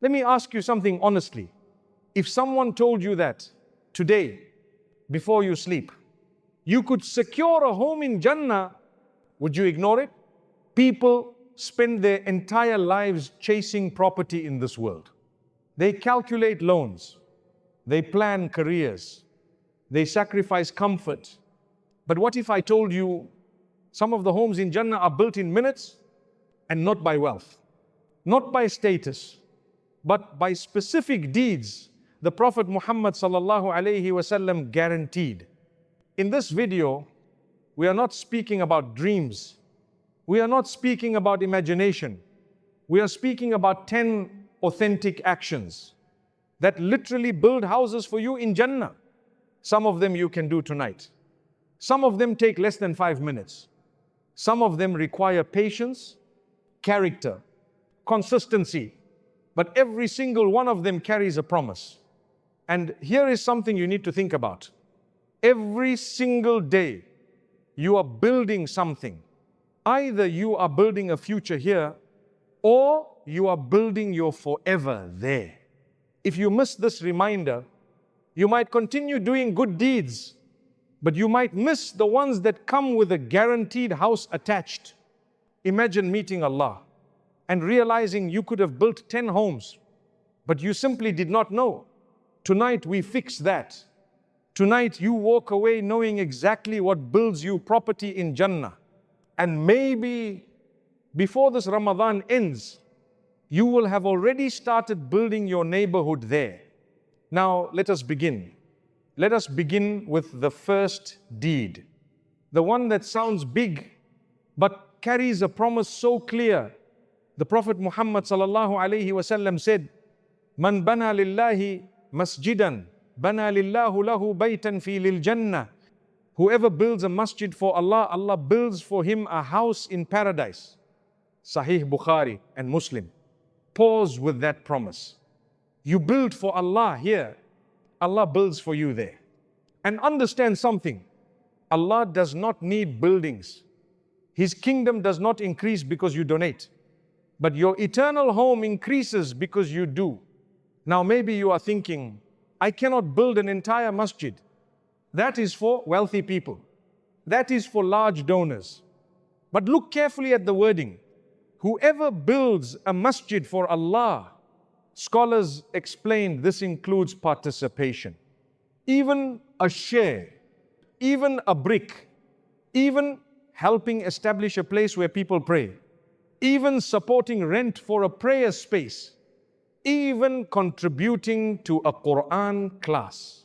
Let me ask you something honestly. If someone told you that today, before you sleep, you could secure a home in Jannah, would you ignore it? People spend their entire lives chasing property in this world. They calculate loans, they plan careers, they sacrifice comfort. But what if I told you some of the homes in Jannah are built in minutes and not by wealth, not by status, but by specific deeds the Prophet Muhammad sallallahu alaihi wasallam guaranteed. In this video, we are not speaking about dreams. We are not speaking about imagination. We are speaking about 10 authentic actions that literally build houses for you in Jannah. Some of them you can do tonight. Some of them take less than 5 minutes. Some of them require patience, character, consistency. But every single one of them carries a promise. And here is something you need to think about. Every single day, you are building something. Either you are building a future here, or you are building your forever there. If you miss this reminder, you might continue doing good deeds, but you might miss the ones that come with a guaranteed house attached. Imagine meeting Allah and realizing you could have built 10 homes, but you simply did not know. Tonight we fix that. Tonight you walk away knowing exactly what builds you property in Jannah. And maybe before this Ramadan ends, you will have already started building your neighborhood there. Now let us begin. Let us begin with the first deed. The one that sounds big, but carries a promise so clear. The Prophet Muhammad sallallahu alaihi wasallam said, "Man bana lillahi masjidan, bana lillahu lahu baytan fi lil jannah." Whoever builds a masjid for Allah, Allah builds for him a house in paradise. Sahih Bukhari and Muslim. Pause with that promise. You build for Allah here, Allah builds for you there. And understand something. Allah does not need buildings. His kingdom does not increase because you donate. But your eternal home increases because you do. Now maybe you are thinking, I cannot build an entire masjid. That is for wealthy people. That is for large donors. But look carefully at the wording. Whoever builds a masjid for Allah, scholars explain this includes participation. Even a share, even a brick, even helping establish a place where people pray, even supporting rent for a prayer space, even contributing to a Quran class,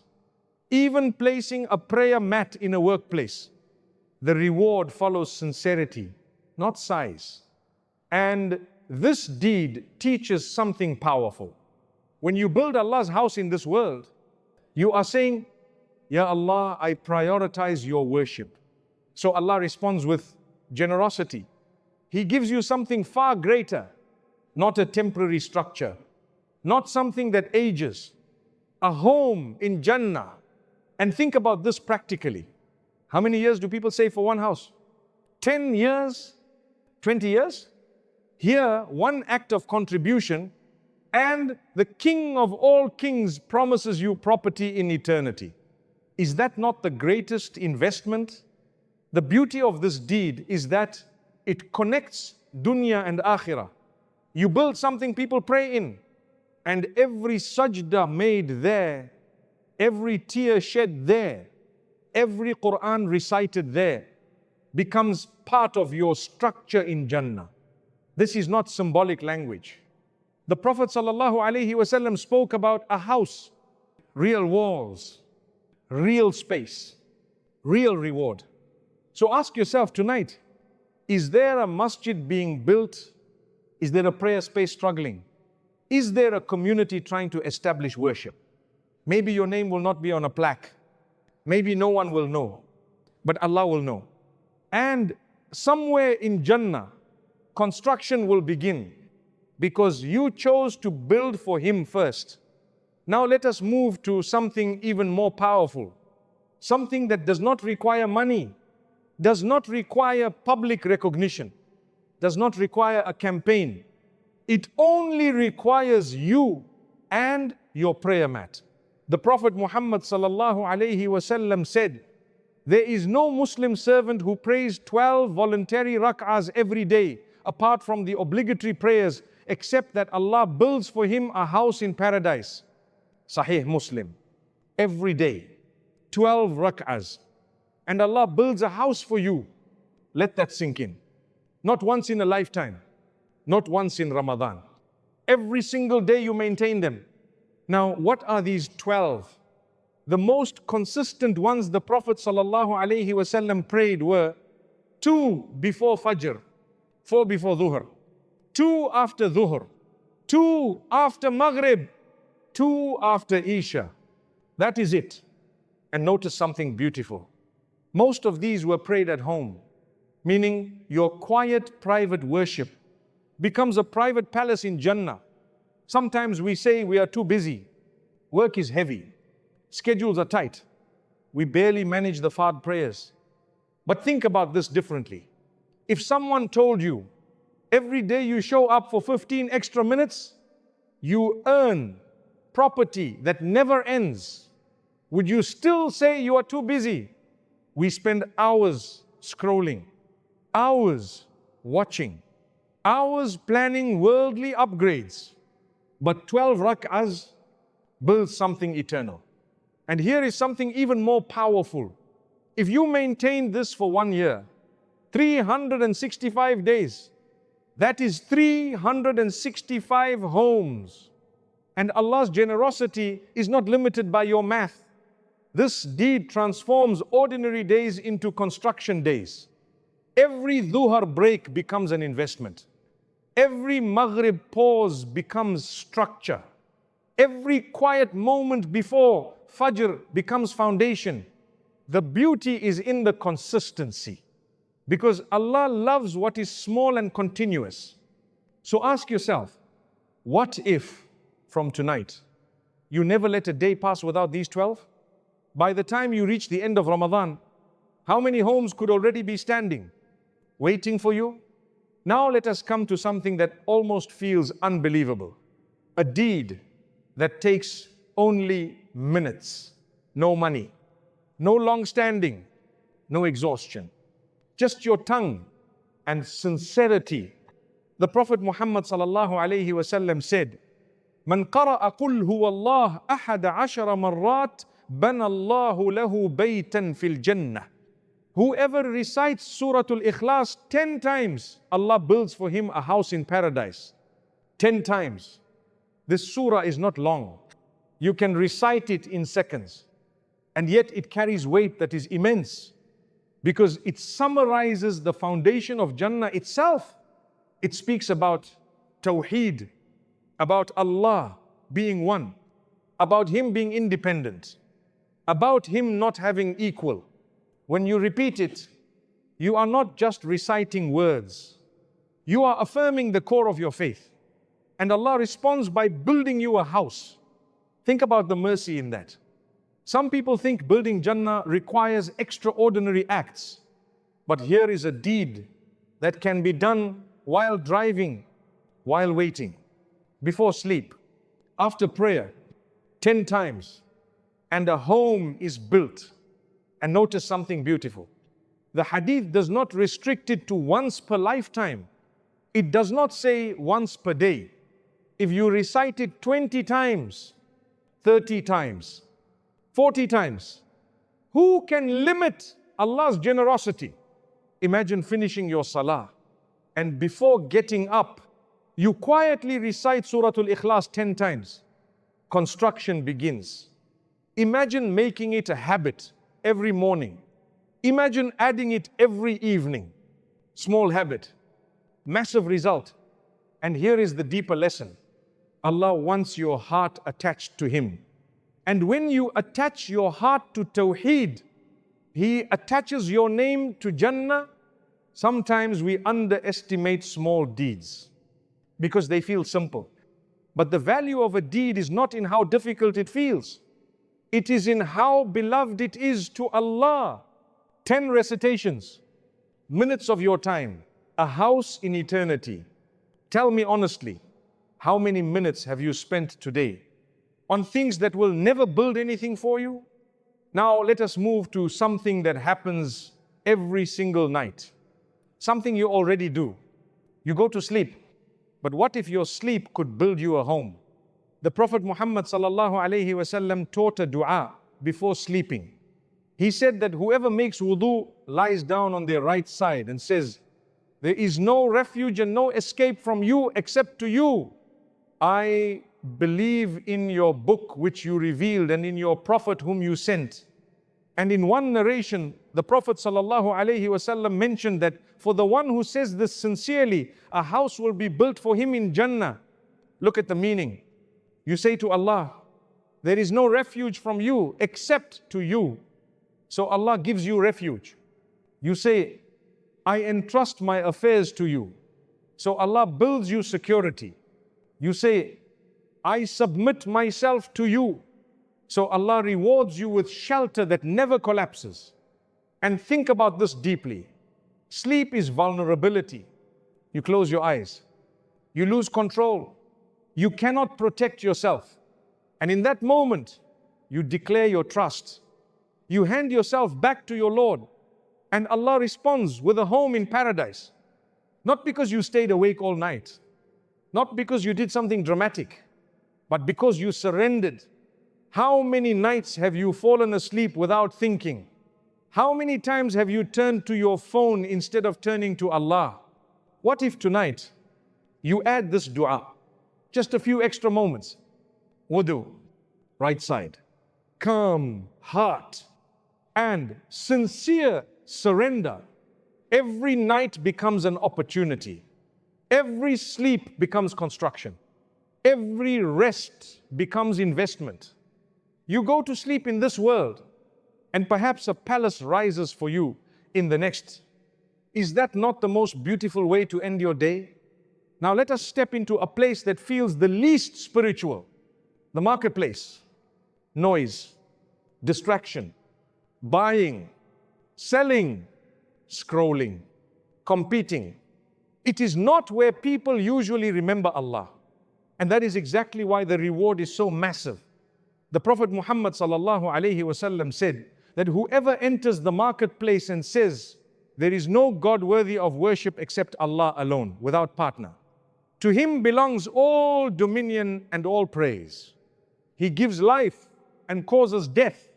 even placing a prayer mat in a workplace. The reward follows sincerity, not size. And this deed teaches something powerful. When you build Allah's house in this world, you are saying, Ya Allah, I prioritize your worship. So Allah responds with generosity. He gives you something far greater, not a temporary structure, not something that ages, a home in Jannah. And think about this practically. How many years do people save for one house? 10 years? 20 years? Here, one act of contribution, and the King of all kings promises you property in eternity. Is that not the greatest investment? The beauty of this deed is that it connects dunya and akhirah. You build something people pray in, and every sajda made there, every tear shed there, every Quran recited there becomes part of your structure in Jannah. This is not symbolic language. The Prophet ﷺ spoke about a house, real walls, real space, real reward. So ask yourself tonight, is there a masjid being built? Is there a prayer space struggling? Is there a community trying to establish worship? Maybe your name will not be on a plaque. Maybe no one will know, but Allah will know. And somewhere in Jannah, construction will begin because you chose to build for Him first. Now let us move to something even more powerful. Something that does not require money, does not require public recognition, does not require a campaign. It only requires you and your prayer mat. The Prophet Muhammad sallallahu alaihi wasallam said, there is no Muslim servant who prays 12 voluntary rak'ahs every day, apart from the obligatory prayers, except that Allah builds for him a house in paradise. Sahih Muslim. Every day, 12 rak'ahs. And Allah builds a house for you. Let that sink in. Not once in a lifetime. Not once in Ramadan. Every single day you maintain them. Now, what are these 12? The most consistent ones the Prophet ﷺ prayed were 2 before Fajr, 4 before Dhuhr, 2 after Dhuhr, 2 after Maghrib, 2 after Isha. That is it. And notice something beautiful. Most of these were prayed at home, meaning your quiet private worship becomes a private palace in Jannah. Sometimes we say we are too busy. Work is heavy. Schedules are tight. We barely manage the fard prayers. But think about this differently. If someone told you, every day you show up for 15 extra minutes, you earn property that never ends, would you still say you are too busy? We spend hours scrolling, hours watching, hours planning worldly upgrades. But 12 rak'ahs builds something eternal. And here is something even more powerful. If you maintain this for 1 year, 365 days, that is 365 homes. And Allah's generosity is not limited by your math. This deed transforms ordinary days into construction days. Every dhuhr break becomes an investment. Every maghrib pause becomes structure. Every quiet moment before Fajr becomes foundation. The beauty is in the consistency. Because Allah loves what is small and continuous. So ask yourself, what if from tonight you never let a day pass without these 12? By the time you reach the end of Ramadan, how many homes could already be standing, waiting for you? Now let us come to something that almost feels unbelievable. A deed that takes only minutes, no money, no long standing, no exhaustion. Just your tongue and sincerity. The Prophet Muhammad sallallahu alayhi wasallam said, "Man qara'a qul huwa Allah ahada ashara marrat, bana Allahu lahu baytan fil jannah." Whoever recites Surah Al-Ikhlas 10 times, Allah builds for him a house in paradise. 10 times. This surah is not long. You can recite it in seconds. And yet it carries weight that is immense. Because it summarizes the foundation of Jannah itself. It speaks about Tawheed, about Allah being one, about Him being independent, about Him not having equal. When you repeat it, you are not just reciting words. You are affirming the core of your faith. And Allah responds by building you a house. Think about the mercy in that. Some people think building Jannah requires extraordinary acts. But here is a deed that can be done while driving, while waiting, before sleep, after prayer, 10 times. And a home is built. And notice something beautiful. The hadith does not restrict it to once per lifetime. It does not say once per day. If you recite it 20 times, 30 times, 40 times, who can limit Allah's generosity? Imagine finishing your salah, and before getting up, you quietly recite Surah Al-Ikhlas 10 times. Construction begins. Imagine making it a habit every morning. Imagine adding it every evening. Small habit, massive result. And here is the deeper lesson. Allah wants your heart attached to Him. And when you attach your heart to Tawheed, He attaches your name to Jannah. Sometimes we underestimate small deeds because they feel simple. But the value of a deed is not in how difficult it feels. It is in how beloved it is to Allah. 10 recitations, minutes of your time, a house in eternity. Tell me honestly, How many minutes have you spent today on things that will never build anything for you? Now let us move to something that happens every single night. Something you already do. You go to sleep. But what if your sleep could build you a home? The Prophet Muhammad ﷺ taught a dua before sleeping. He said that whoever makes wudu lies down on their right side and says, there is no refuge and no escape from you except to you. I believe in your book which you revealed and in your prophet whom you sent. And in one narration, the Prophet ﷺ mentioned that for the one who says this sincerely, a house will be built for him in Jannah. Look at the meaning. You say to Allah, there is no refuge from you except to you. So Allah gives you refuge. You say, I entrust my affairs to you. So Allah builds you security. You say, I submit myself to you. So Allah rewards you with shelter that never collapses. And think about this deeply. Sleep is vulnerability. You close your eyes. You lose control. You cannot protect yourself. And in that moment, you declare your trust. You hand yourself back to your Lord. And Allah responds with a home in paradise. Not because you stayed awake all night. Not because you did something dramatic. But because you surrendered. How many nights have you fallen asleep without thinking? How many times have you turned to your phone instead of turning to Allah? What if tonight you add this dua? Just a few extra moments. Wudu, right side. Calm heart and sincere surrender. Every night becomes an opportunity. Every sleep becomes construction. Every rest becomes investment. You go to sleep in this world, and perhaps a palace rises for you in the next. Is that not the most beautiful way to end your day? Now let us step into a place that feels the least spiritual. The marketplace. Noise, distraction, buying, selling, scrolling, competing. It is not where people usually remember Allah. And that is exactly why the reward is so massive. The Prophet Muhammad ﷺ said that whoever enters the marketplace and says, there is no God worthy of worship except Allah alone, without partner. To him belongs all dominion and all praise. He gives life and causes death.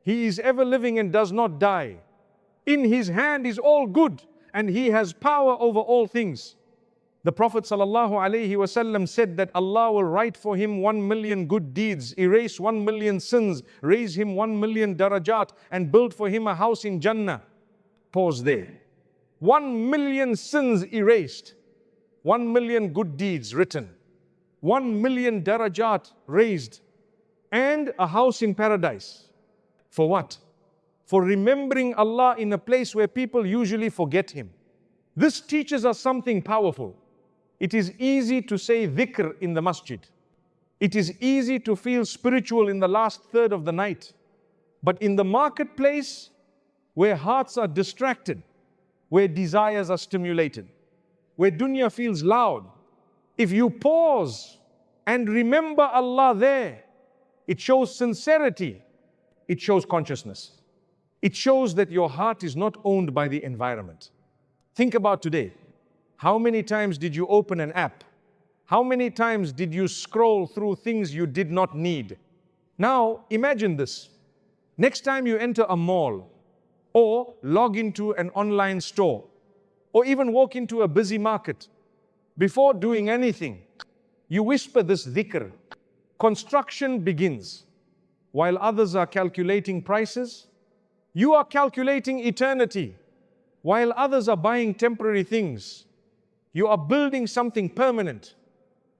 He is ever living and does not die. In his hand is all good, and he has power over all things. The Prophet ﷺ said that Allah will write for him 1 million good deeds, erase 1 million sins, raise him 1 million darajat, and build for him a house in Jannah. Pause there. 1 million sins erased, 1 million good deeds written, 1 million darajat raised, and a house in paradise. For what? For remembering Allah in a place where people usually forget Him. This teaches us something powerful. It is easy to say dhikr in the masjid. It is easy to feel spiritual in the last third of the night. But in the marketplace, where hearts are distracted, where desires are stimulated, where dunya feels loud, if you pause and remember Allah there, it shows sincerity, it shows consciousness. It shows that your heart is not owned by the environment. Think about today. How many times did you open an app? How many times did you scroll through things you did not need? Now, imagine this. Next time you enter a mall, or log into an online store, or even walk into a busy market, before doing anything, you whisper this dhikr. Construction begins. While others are calculating prices, you are calculating eternity. While others are buying temporary things, you are building something permanent.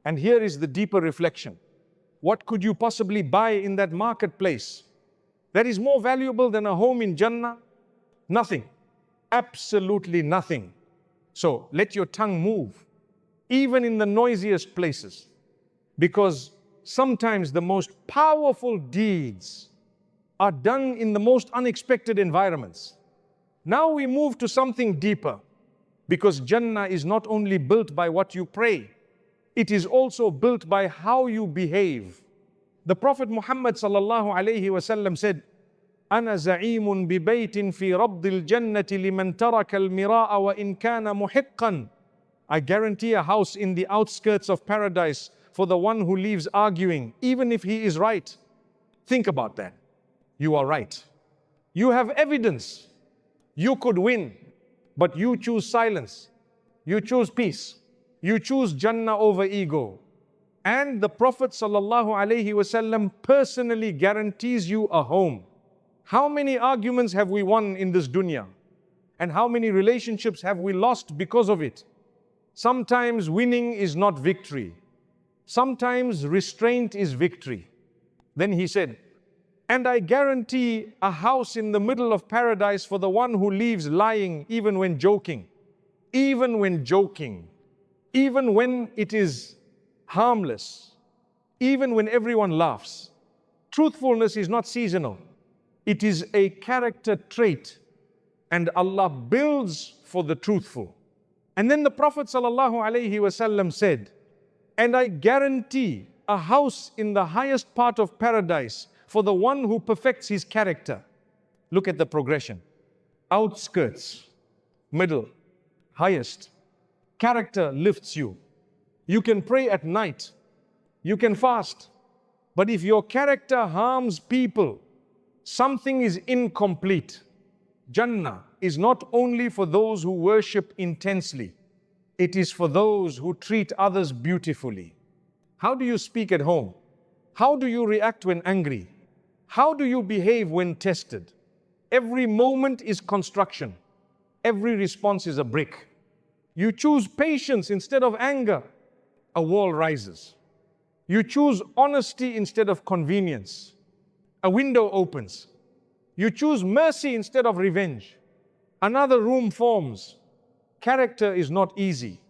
And here is the deeper reflection. What could you possibly buy in that marketplace that is more valuable than a home in Jannah? Nothing. Absolutely nothing. So let your tongue move, even in the noisiest places, because sometimes the most powerful deeds are done in the most unexpected environments. Now we move to something deeper, because Jannah is not only built by what you pray, it is also built by how you behave. The Prophet Muhammad sallallahu alayhi wasallam said, أنا زعيم ببيت في ربض الجنة لمن ترك المراء وإن كان محقا. I guarantee a house in the outskirts of paradise for the one who leaves arguing, even if he is right. Think about that. You are right. You have evidence. You could win, but you choose silence. You choose peace. You choose Jannah over ego. And the Prophet ﷺ personally guarantees you a home. How many arguments have we won in this dunya? And how many relationships have we lost because of it? Sometimes winning is not victory. Sometimes restraint is victory. Then he said, and I guarantee a house in the middle of paradise for the one who leaves lying even when joking. Even when joking. Even when it is harmless. Even when everyone laughs. Truthfulness is not seasonal. It is a character trait. And Allah builds for the truthful. And then the Prophet ﷺ said, and I guarantee a house in the highest part of paradise for the one who perfects his character. Look at the progression. Outskirts, middle, highest. Character lifts you. You can pray at night. You can fast. But if your character harms people, something is incomplete. Jannah is not only for those who worship intensely. It is for those who treat others beautifully. How do you speak at home? How do you react when angry? How do you behave when tested? Every moment is construction. Every response is a brick. You choose patience instead of anger. A wall rises. You choose honesty instead of convenience. A window opens. You choose mercy instead of revenge. Another room forms. Character is not easy.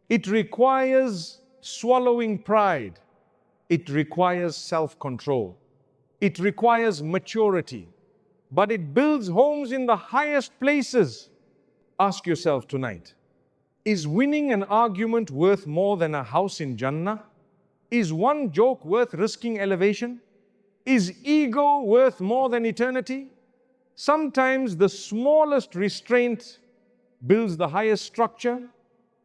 It requires swallowing pride. It requires self-control. It requires maturity. But it builds homes in the highest places. Ask yourself tonight, is winning an argument worth more than a house in Jannah? Is one joke worth risking elevation? Is ego worth more than eternity? Sometimes the smallest restraint builds the highest structure.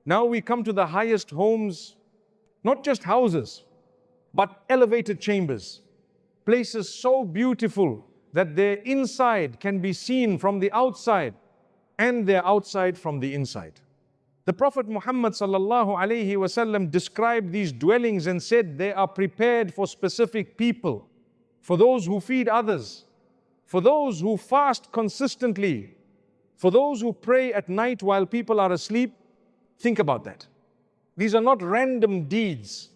Now we come to the highest homes, not just houses, but elevated chambers. Places so beautiful that their inside can be seen from the outside and their outside from the inside. The Prophet Muhammad ﷺ described these dwellings and said they are prepared for specific people, for those who feed others, for those who fast consistently, for those who pray at night while people are asleep. Think about that. These are not random deeds.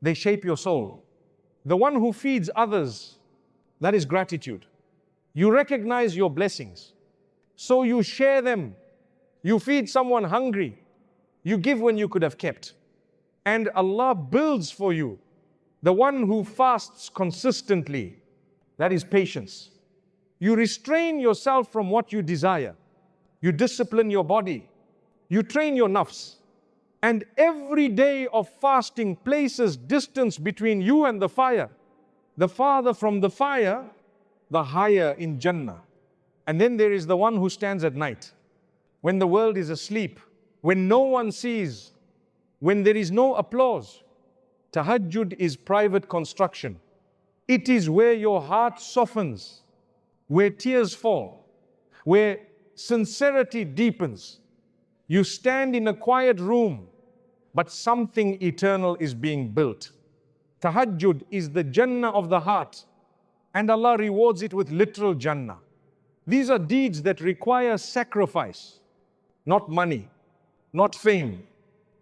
They shape your soul. The one who feeds others, that is gratitude. You recognize your blessings, so you share them. You feed someone hungry. You give when you could have kept. And Allah builds for you. The one who fasts consistently, that is patience. You restrain yourself from what you desire. You discipline your body. You train your nafs. And every day of fasting places distance between you and the fire. The farther from the fire, the higher in Jannah. And then there is the one who stands at night, when the world is asleep, when no one sees, when there is no applause. Tahajjud is private construction. It is where your heart softens, where tears fall, where sincerity deepens. You stand in a quiet room, but something eternal is being built. Tahajjud is the Jannah of the heart, and Allah rewards it with literal Jannah. These are deeds that require sacrifice, not money, not fame,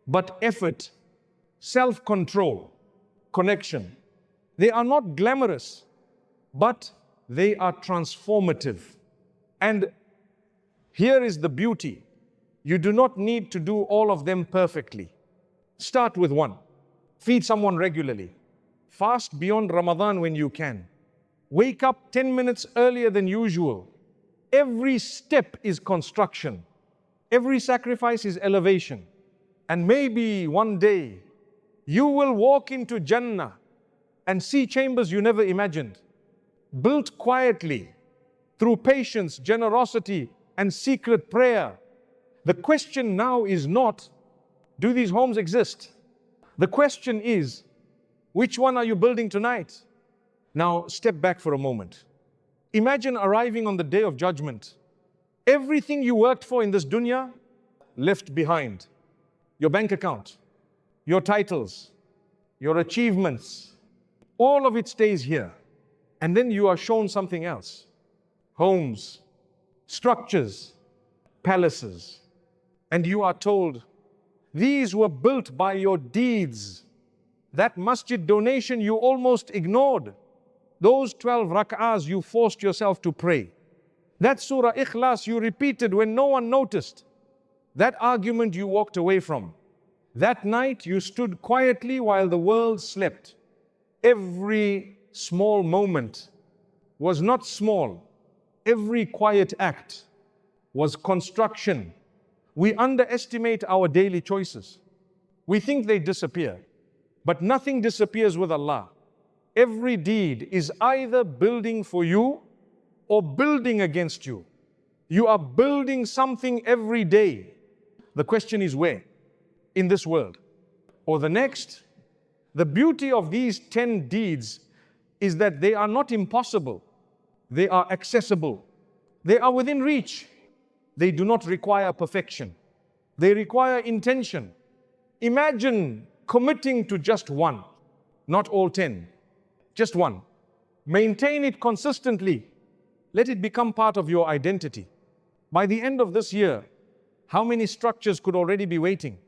but effort, self-control, connection. They are not glamorous, but they are transformative. And here is the beauty. You do not need to do all of them perfectly. Start with one. Feed someone regularly. Fast beyond Ramadan when you can. Wake up 10 minutes earlier than usual. Every step is construction. Every sacrifice is elevation. And maybe one day You will walk into Jannah and see chambers you never imagined, built quietly through patience, generosity, and secret prayer. The question now is not, do these homes exist? The question is, which one are you building tonight? Now, step back for a moment. Imagine arriving on the day of judgment. Everything you worked for in this dunya, left behind. Your bank account, your titles, your achievements, all of it stays here. And then you are shown something else. Homes, structures, palaces. And you are told, these were built by your deeds. That masjid donation you almost ignored. Those 12 rak'ahs you forced yourself to pray. That Surah Ikhlas you repeated when no one noticed. That argument you walked away from. That night you stood quietly while the world slept. Every small moment was not small. Every quiet act was construction. We underestimate our daily choices. We think they disappear, but nothing disappears with Allah. Every deed is either building for you or building against you. You are building something every day. The question is where? In this world or the next? The beauty of these 10 deeds is that they are not impossible. They are accessible. They are within reach. They do not require perfection. They require intention. Imagine committing to just one, not all 10, just one. Maintain it consistently. Let it become part of your identity. By the end of this year, how many structures could already be waiting?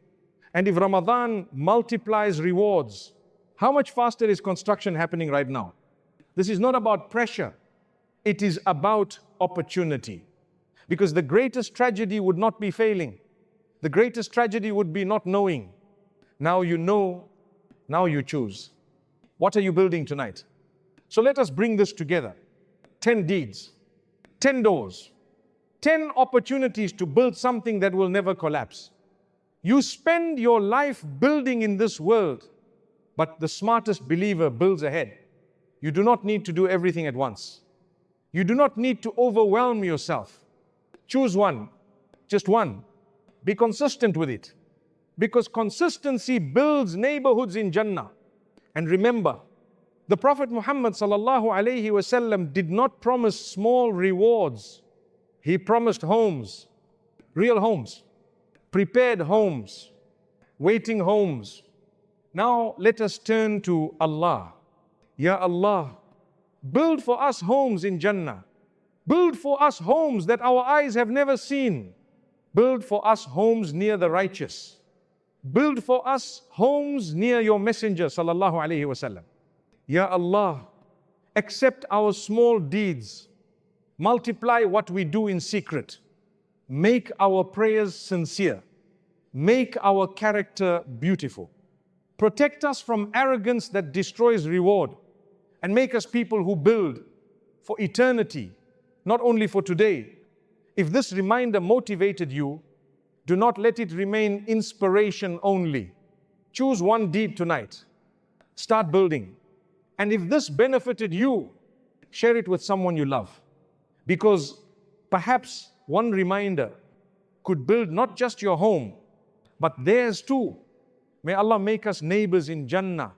And if Ramadan multiplies rewards, how much faster is construction happening right now? This is not about pressure. It is about opportunity. Because the greatest tragedy would not be failing. The greatest tragedy would be not knowing. Now you know, now you choose. What are you building tonight? So let us bring this together. 10 deeds, 10 doors, 10 opportunities to build something that will never collapse. You spend your life building in this world, but the smartest believer builds ahead. You do not need to do everything at once. You do not need to overwhelm yourself. Choose one, just one. Be consistent with it. Because consistency builds neighborhoods in Jannah. And remember, the Prophet Muhammad sallallahu alaihi wasallam did not promise small rewards. He promised homes, real homes, prepared homes, waiting homes. Now let us turn to Allah. Ya Allah, build for us homes in Jannah. Build for us homes that our eyes have never seen. Build for us homes near the righteous. Build for us homes near your Messenger sallallahu alaihi wasallam. Ya Allah, accept our small deeds. Multiply what we do in secret. Make our prayers sincere. Make our character beautiful. Protect us from arrogance that destroys reward. And make us people who build for eternity, not only for today. If this reminder motivated you, do not let it remain inspiration only. Choose one deed tonight. Start building. And if this benefited you, share it with someone you love. Because perhaps one reminder could build not just your home, but theirs too. May Allah make us neighbors in Jannah.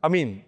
Ameen.